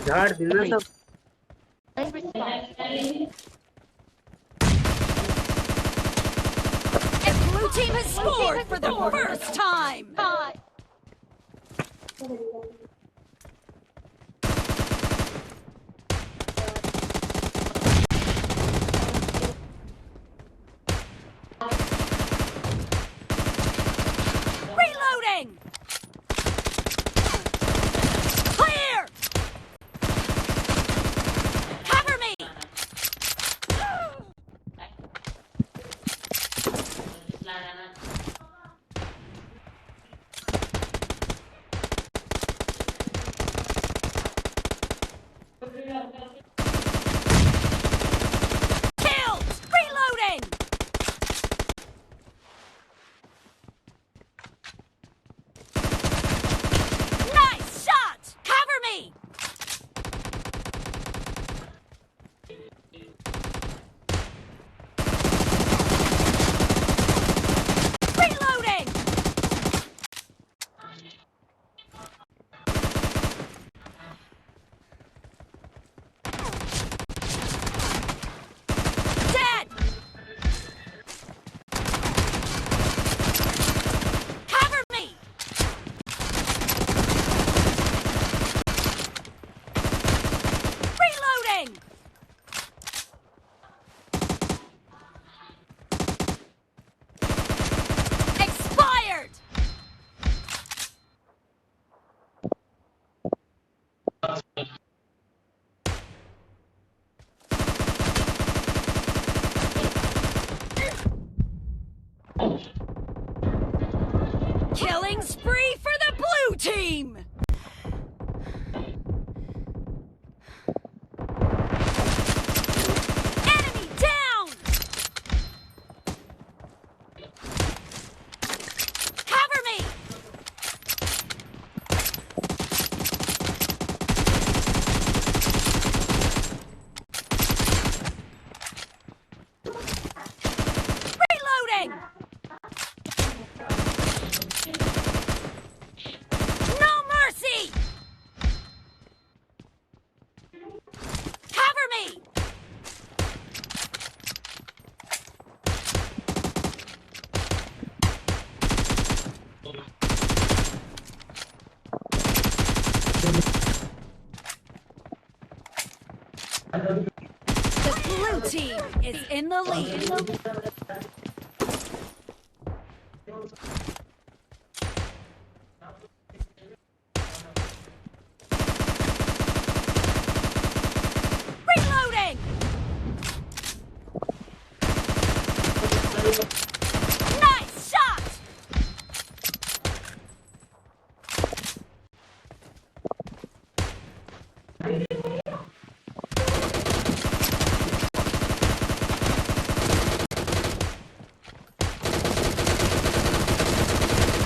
झाड़ दिल सब Blue team has scored for the first time. Reloading. Clear. Cover me. Killed. Reloading. Nice shot. Cover me. Reloading. Dead. Cover me. Reloading. Expired. Killing spree for the blue team. Enemy down. Cover me. Reloading. No mercy. Cover me. The blue team is in the lead. Reloading. Nice shot.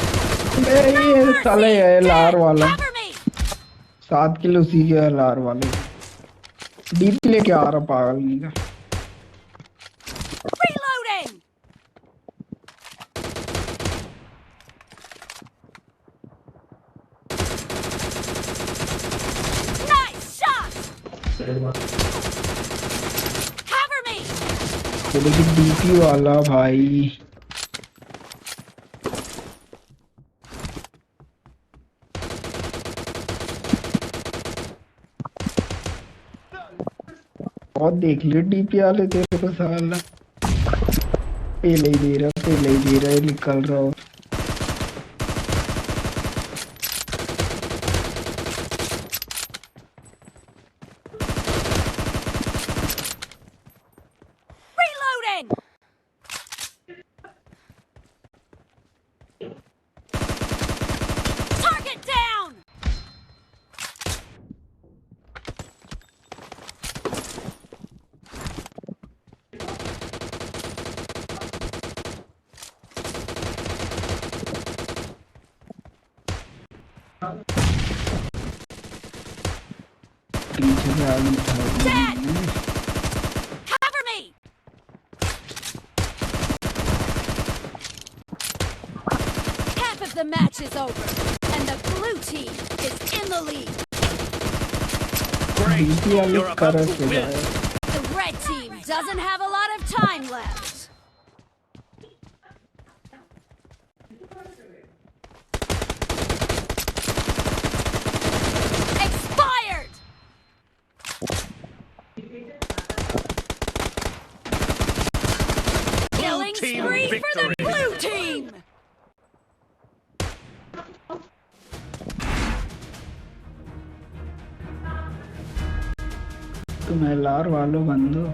ये साले है लार वाला Cover me. 7 kilo उसी के लार वाले DP लेके आ रहा पागल नीला Reloading. Nice shot. Cover me. तो देखिए डीपी वाला भाई बहुत देख लिया डीपी वाले तेरे को साला पहले ही दे रहा है निकल रहा हो Reloading. Target down. पीछे से आगे Dead. Cover me. Half of the match is over, and the blue team is in the lead. DPL You're about करत to win. है The red team doesn't have a lot of time left. Expired! Killing team spree for the victory. blue team! तुम LR वालों बंदो